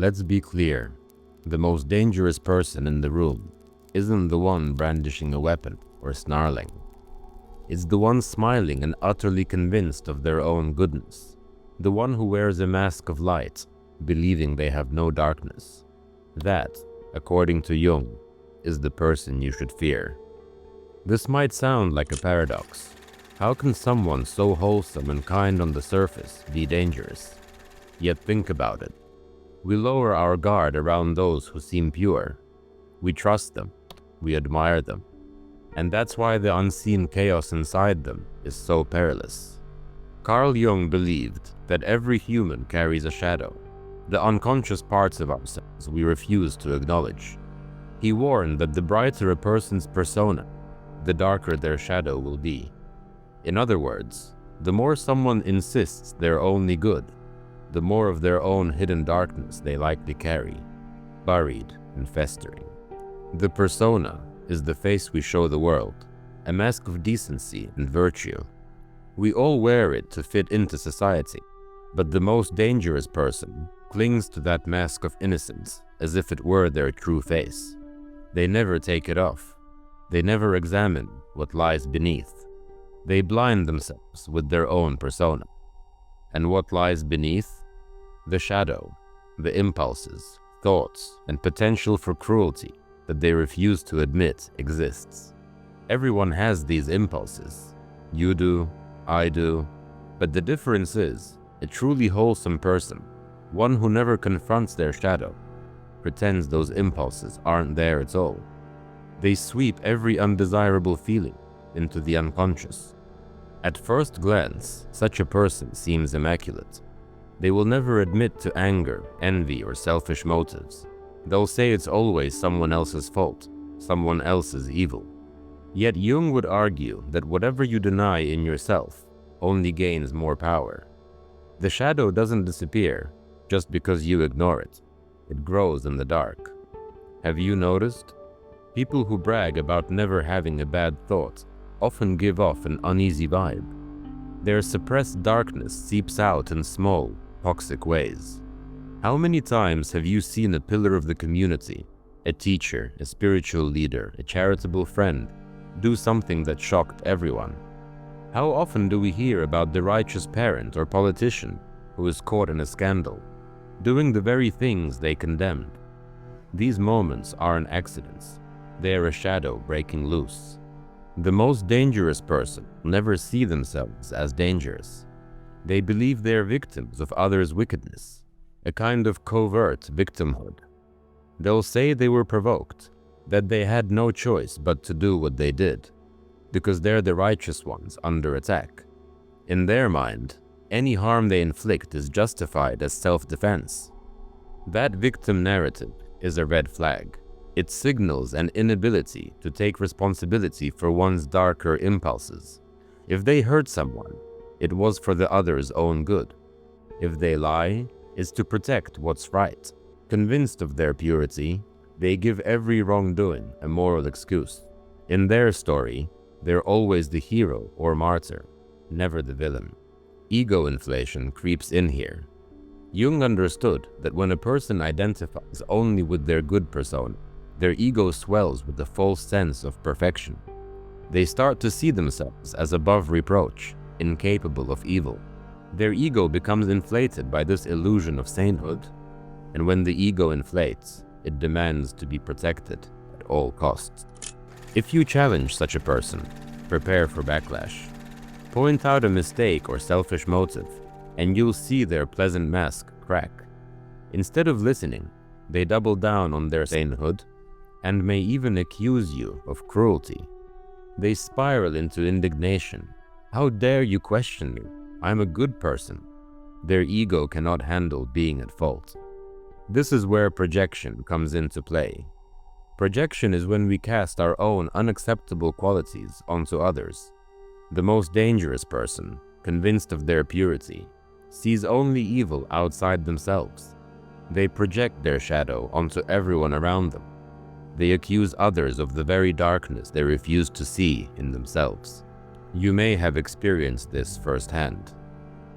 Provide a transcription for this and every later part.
Let's be clear. The most dangerous person in the room isn't the one brandishing a weapon or snarling. It's the one smiling and utterly convinced of their own goodness. The one who wears a mask of light, believing they have no darkness. That, according to Jung, is the person you should fear. This might sound like a paradox. How can someone so wholesome and kind on the surface be dangerous? Yet think about it. We lower our guard around those who seem pure. We trust them. We admire them. And that's why the unseen chaos inside them is so perilous. Carl Jung believed that every human carries a shadow, the unconscious parts of ourselves we refuse to acknowledge. He warned that the brighter a person's persona, the darker their shadow will be. In other words, the more someone insists they're only good, the more of their own hidden darkness they likely carry, buried and festering. The persona is the face we show the world, a mask of decency and virtue. We all wear it to fit into society, but the most dangerous person clings to that mask of innocence as if it were their true face. They never take it off. They never examine what lies beneath. They blind themselves with their own persona. And what lies beneath? The shadow, the impulses, thoughts, and potential for cruelty that they refuse to admit exists. Everyone has these impulses. You do, I do. But the difference is, a truly wholesome person, one who never confronts their shadow, pretends those impulses aren't there at all. They sweep every undesirable feeling into the unconscious. At first glance, such a person seems immaculate. They will never admit to anger, envy, or selfish motives. They'll say it's always someone else's fault, someone else's evil. Yet Jung would argue that whatever you deny in yourself only gains more power. The shadow doesn't disappear just because you ignore it. It grows in the dark. Have you noticed? People who brag about never having a bad thought often give off an uneasy vibe. Their suppressed darkness seeps out in small, toxic ways. How many times have you seen a pillar of the community, a teacher, a spiritual leader, a charitable friend, do something that shocked everyone? How often do we hear about the righteous parent or politician who is caught in a scandal, doing the very things they condemned? These moments aren't accidents. They are a shadow breaking loose. The most dangerous person will never see themselves as dangerous. They believe they are victims of others' wickedness, a kind of covert victimhood. They'll say they were provoked, that they had no choice but to do what they did, because they're the righteous ones under attack. In their mind, any harm they inflict is justified as self-defense. That victim narrative is a red flag. It signals an inability to take responsibility for one's darker impulses. If they hurt someone, it was for the other's own good. If they lie, it's to protect what's right. Convinced of their purity, they give every wrongdoing a moral excuse. In their story, they're always the hero or martyr, never the villain. Ego inflation creeps in here. Jung understood that when a person identifies only with their good persona, their ego swells with a false sense of perfection. They start to see themselves as above reproach, incapable of evil. Their ego becomes inflated by this illusion of sainthood, and when the ego inflates, it demands to be protected at all costs. If you challenge such a person, prepare for backlash. Point out a mistake or selfish motive, and you'll see their pleasant mask crack. Instead of listening, they double down on their sainthood and may even accuse you of cruelty. They spiral into indignation. How dare you question me? I'm a good person. Their ego cannot handle being at fault. This is where projection comes into play. Projection is when we cast our own unacceptable qualities onto others. The most dangerous person, convinced of their purity, sees only evil outside themselves. They project their shadow onto everyone around them. They accuse others of the very darkness they refuse to see in themselves. You may have experienced this firsthand.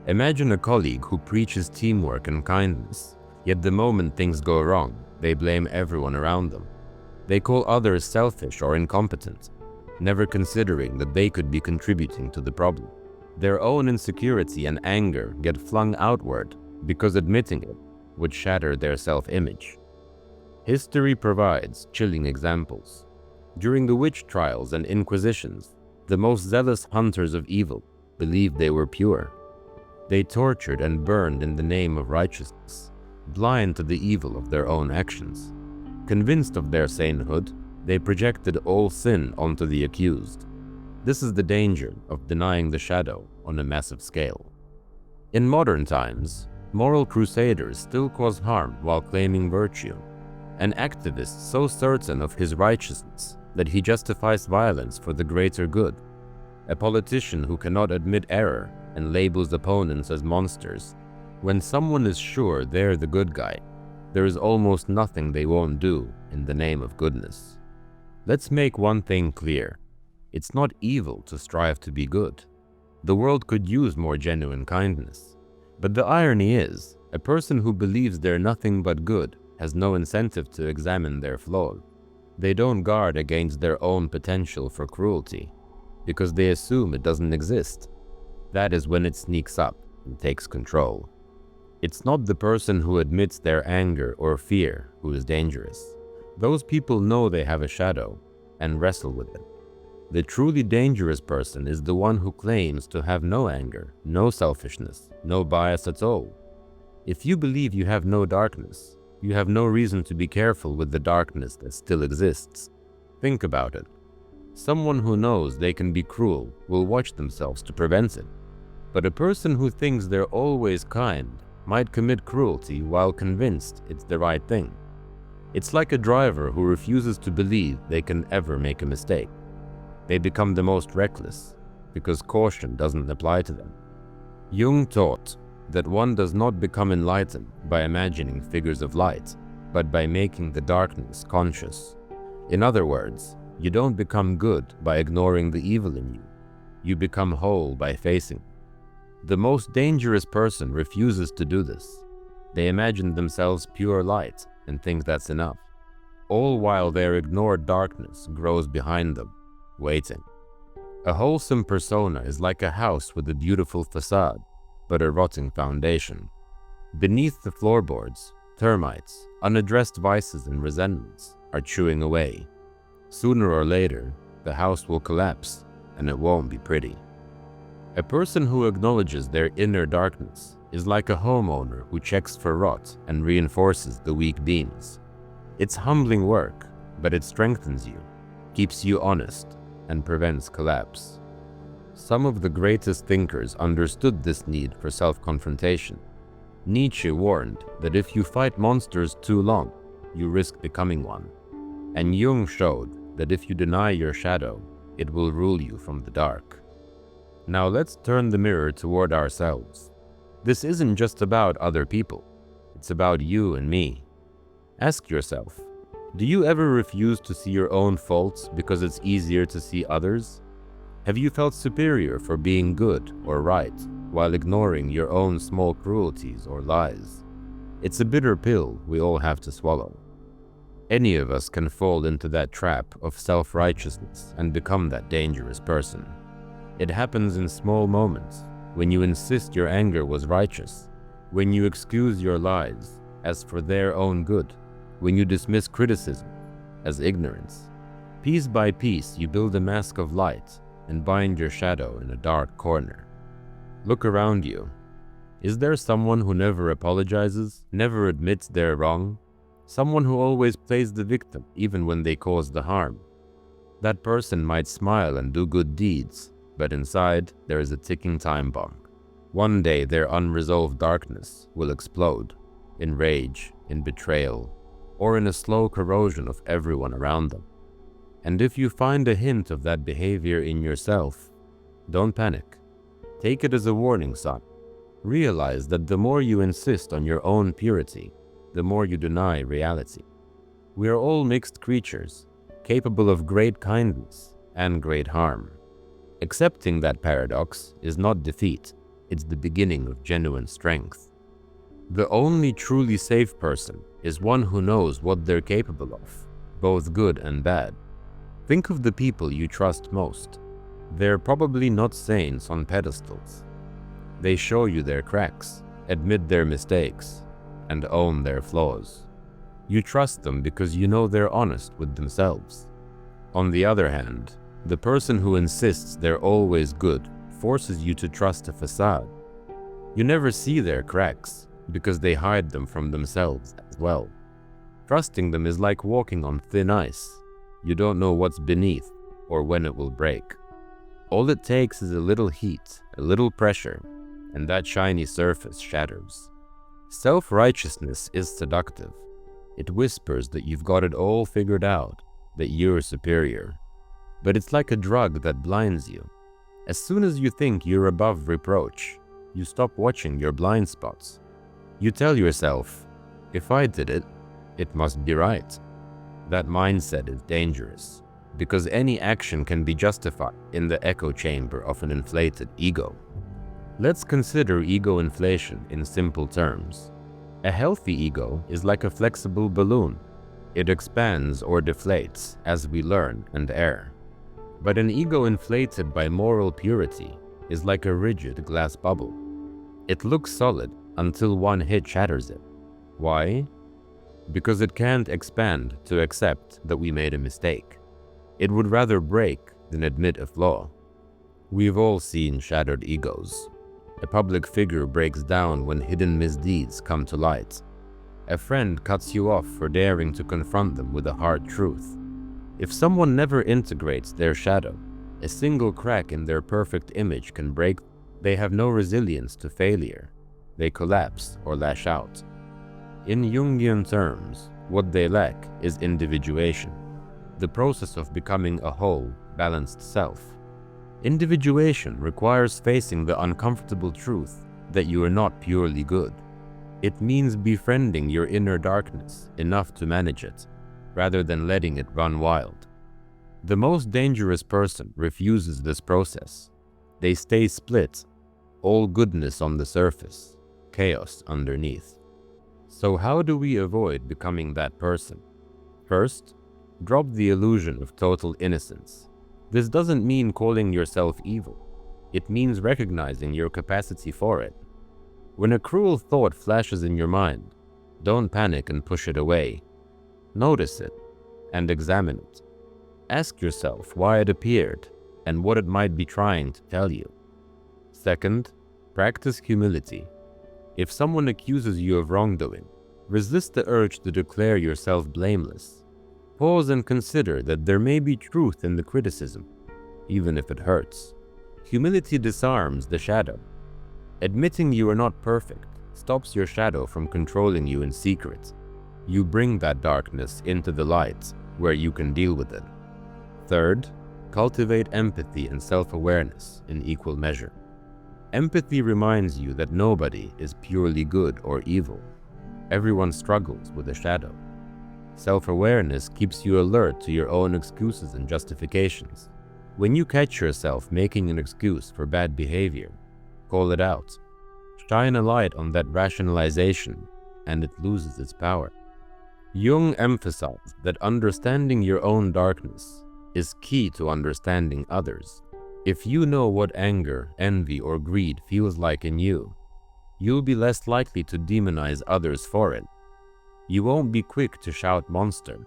Imagine a colleague who preaches teamwork and kindness, Yet the moment things go wrong, they blame everyone around them. They call others selfish or incompetent, never considering that they could be contributing to the problem. Their own insecurity and anger get flung outward because admitting it would shatter their self-image. History provides chilling examples. During the witch trials and inquisitions, the most zealous hunters of evil believed they were pure. They tortured and burned in the name of righteousness, blind to the evil of their own actions. Convinced of their sainthood, they projected all sin onto the accused. This is the danger of denying the shadow on a massive scale. In modern times, moral crusaders still cause harm while claiming virtue. An activist so certain of his righteousness that he justifies violence for the greater good. A politician who cannot admit error and labels opponents as monsters. When someone is sure they're the good guy, there is almost nothing they won't do in the name of goodness. Let's make one thing clear. It's not evil to strive to be good. The world could use more genuine kindness. But the irony is, a person who believes they're nothing but good has no incentive to examine their flaws. They don't guard against their own potential for cruelty, because they assume it doesn't exist. That is when it sneaks up and takes control. It's not the person who admits their anger or fear who is dangerous. Those people know they have a shadow and wrestle with it. The truly dangerous person is the one who claims to have no anger, no selfishness, no bias at all. If you believe you have no darkness, you have no reason to be careful with the darkness that still exists. Think about it. Someone who knows they can be cruel will watch themselves to prevent it. But a person who thinks they're always kind might commit cruelty while convinced it's the right thing. It's like a driver who refuses to believe they can ever make a mistake. They become the most reckless because caution doesn't apply to them. Jung taught that one does not become enlightened by imagining figures of light, but by making the darkness conscious. In other words, you don't become good by ignoring the evil in you. You become whole by facing it. The most dangerous person refuses to do this. They imagine themselves pure light and think that's enough, all while their ignored darkness grows behind them, waiting. A wholesome persona is like a house with a beautiful facade, but a rotting foundation. Beneath the floorboards, termites, unaddressed vices and resentments are chewing away. Sooner or later, the house will collapse, and it won't be pretty. A person who acknowledges their inner darkness is like a homeowner who checks for rot and reinforces the weak beams. It's humbling work, but it strengthens you, keeps you honest, and prevents collapse. Some of the greatest thinkers understood this need for self-confrontation. Nietzsche warned that if you fight monsters too long, you risk becoming one. And Jung showed that if you deny your shadow, it will rule you from the dark. Now let's turn the mirror toward ourselves. This isn't just about other people. It's about you and me. Ask yourself, do you ever refuse to see your own faults because it's easier to see others? Have you felt superior for being good or right while ignoring your own small cruelties or lies? It's a bitter pill we all have to swallow. Any of us can fall into that trap of self-righteousness and become that dangerous person. It happens in small moments, when you insist your anger was righteous, when you excuse your lies as for their own good, when you dismiss criticism as ignorance. Piece by piece, you build a mask of light and bind your shadow in a dark corner. Look around you. Is there someone who never apologizes, never admits they're wrong? Someone who always plays the victim even when they cause the harm? That person might smile and do good deeds, but inside there is a ticking time bomb. One day their unresolved darkness will explode, in rage, in betrayal, or in a slow corrosion of everyone around them. And if you find a hint of that behavior in yourself, don't panic. Take it as a warning sign. Realize that the more you insist on your own purity, the more you deny reality. We are all mixed creatures, capable of great kindness and great harm. Accepting that paradox is not defeat, it's the beginning of genuine strength. The only truly safe person is one who knows what they're capable of, both good and bad. Think of the people you trust most. They're probably not saints on pedestals. They show you their cracks, admit their mistakes, and own their flaws. You trust them because you know they're honest with themselves. On the other hand, the person who insists they're always good forces you to trust a facade. You never see their cracks because they hide them from themselves as well. Trusting them is like walking on thin ice. You don't know what's beneath or when it will break. All it takes is a little heat, a little pressure, and that shiny surface shatters. Self-righteousness is seductive. It whispers that you've got it all figured out, that you're superior. But it's like a drug that blinds you. As soon as you think you're above reproach, you stop watching your blind spots. You tell yourself, if I did it, it must be right. That mindset is dangerous, because any action can be justified in the echo chamber of an inflated ego. Let's consider ego inflation in simple terms. A healthy ego is like a flexible balloon. It expands or deflates as we learn and err. But an ego inflated by moral purity is like a rigid glass bubble. It looks solid until one hit shatters it. Why? Because it can't expand to accept that we made a mistake. It would rather break than admit a flaw. We've all seen shattered egos. A public figure breaks down when hidden misdeeds come to light. A friend cuts you off for daring to confront them with a hard truth. If someone never integrates their shadow, a single crack in their perfect image can break. They have no resilience to failure. They collapse or lash out. In Jungian terms, what they lack is individuation, the process of becoming a whole, balanced self. Individuation requires facing the uncomfortable truth that you are not purely good. It means befriending your inner darkness enough to manage it, rather than letting it run wild. The most dangerous person refuses this process. They stay split, all goodness on the surface, chaos underneath. So how do we avoid becoming that person? First, drop the illusion of total innocence. This doesn't mean calling yourself evil. It means recognizing your capacity for it. When a cruel thought flashes in your mind, don't panic and push it away. Notice it and examine it. Ask yourself why it appeared and what it might be trying to tell you. Second, practice humility. If someone accuses you of wrongdoing, resist the urge to declare yourself blameless. Pause and consider that there may be truth in the criticism, even if it hurts. Humility disarms the shadow. Admitting you are not perfect stops your shadow from controlling you in secret. You bring that darkness into the light where you can deal with it. Third, cultivate empathy and self-awareness in equal measure. Empathy reminds you that nobody is purely good or evil. Everyone struggles with a shadow. Self-awareness keeps you alert to your own excuses and justifications. When you catch yourself making an excuse for bad behavior, call it out. Shine a light on that rationalization, and it loses its power. Jung emphasized that understanding your own darkness is key to understanding others. If you know what anger, envy, or greed feels like in you, you'll be less likely to demonize others for it. You won't be quick to shout monster,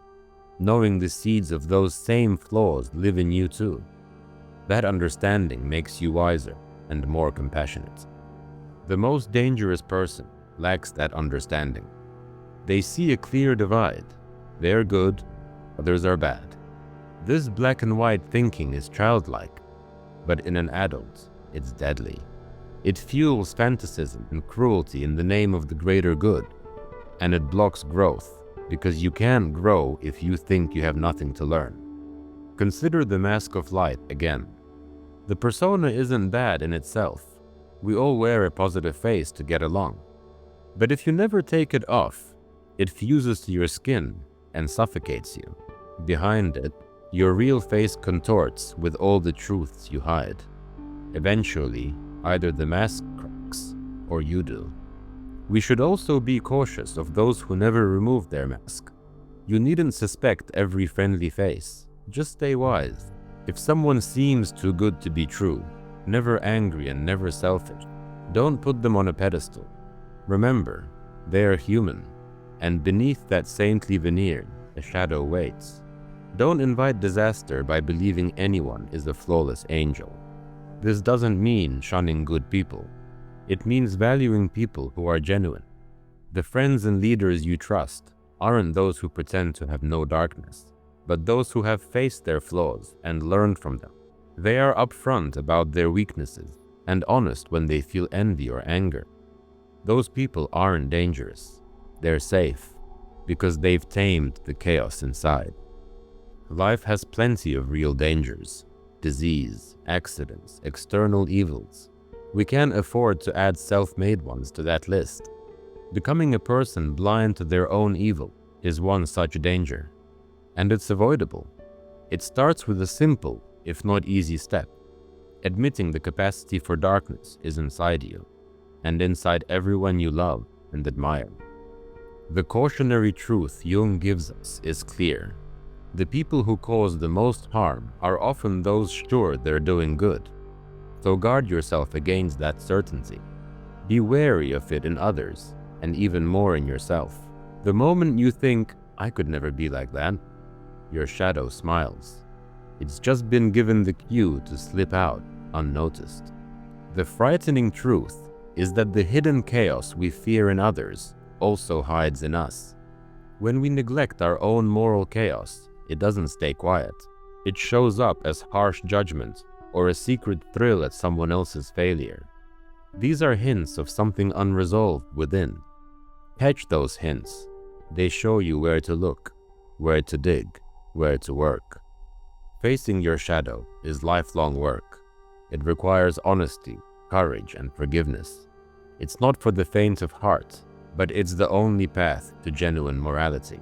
knowing the seeds of those same flaws live in you too. That understanding makes you wiser and more compassionate. The most dangerous person lacks that understanding. They see a clear divide. They're good, others are bad. This black and white thinking is childlike, but in an adult, it's deadly. It fuels fantasism and cruelty in the name of the greater good, and it blocks growth because you can't grow if you think you have nothing to learn. Consider the mask of light again. The persona isn't bad in itself. We all wear a positive face to get along. But if you never take it off, it fuses to your skin and suffocates you. Behind it, your real face contorts with all the truths you hide. Eventually, either the mask cracks or you do. We should also be cautious of those who never remove their mask. You needn't suspect every friendly face. Just stay wise. If someone seems too good to be true, never angry and never selfish, don't put them on a pedestal. Remember, they are human, and beneath that saintly veneer, a shadow waits. Don't invite disaster by believing anyone is a flawless angel. This doesn't mean shunning good people. It means valuing people who are genuine. The friends and leaders you trust aren't those who pretend to have no darkness, but those who have faced their flaws and learned from them. They are upfront about their weaknesses and honest when they feel envy or anger. Those people aren't dangerous. They're safe because they've tamed the chaos inside. Life has plenty of real dangers: disease, accidents, external evils. We can't afford to add self-made ones to that list. Becoming a person blind to their own evil is one such danger, and it's avoidable. It starts with a simple, if not easy step. Admitting the capacity for darkness is inside you, and inside everyone you love and admire. The cautionary truth Jung gives us is clear. The people who cause the most harm are often those sure they're doing good. So guard yourself against that certainty. Be wary of it in others, and even more in yourself. The moment you think, "I could never be like that," your shadow smiles. It's just been given the cue to slip out unnoticed. The frightening truth is that the hidden chaos we fear in others also hides in us. When we neglect our own moral chaos, it doesn't stay quiet. It shows up as harsh judgment or a secret thrill at someone else's failure. These are hints of something unresolved within. Catch those hints. They show you where to look, where to dig, where to work. Facing your shadow is lifelong work. It requires honesty, courage, and forgiveness. It's not for the faint of heart, but it's the only path to genuine morality.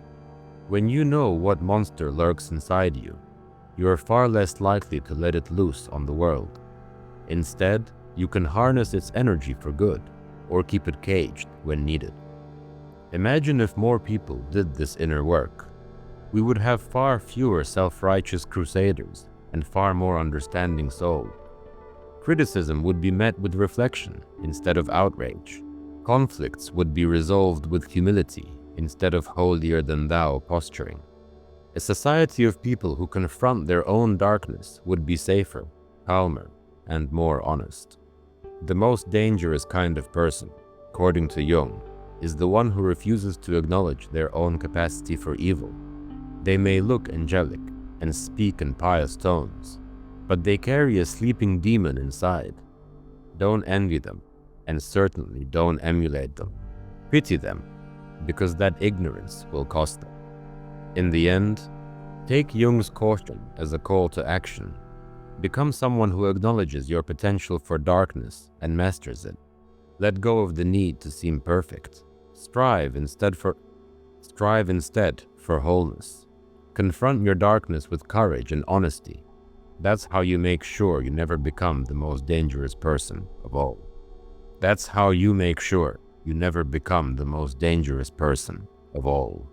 When you know what monster lurks inside you, you are far less likely to let it loose on the world. Instead, you can harness its energy for good, or keep it caged when needed. Imagine if more people did this inner work. We would have far fewer self-righteous crusaders and far more understanding souls. Criticism would be met with reflection instead of outrage. Conflicts would be resolved with humility instead of holier-than-thou posturing. A society of people who confront their own darkness would be safer, calmer, and more honest. The most dangerous kind of person, according to Jung, is the one who refuses to acknowledge their own capacity for evil. They may look angelic and speak in pious tones, but they carry a sleeping demon inside. Don't envy them, and certainly don't emulate them. Pity them, because that ignorance will cost them. In the end, take Jung's caution as a call to action. Become someone who acknowledges your potential for darkness and masters it. Let go of the need to seem perfect. Strive instead for wholeness. Confront your darkness with courage and honesty. That's how you make sure you never become the most dangerous person of all. That's how you make sure you never become the most dangerous person of all.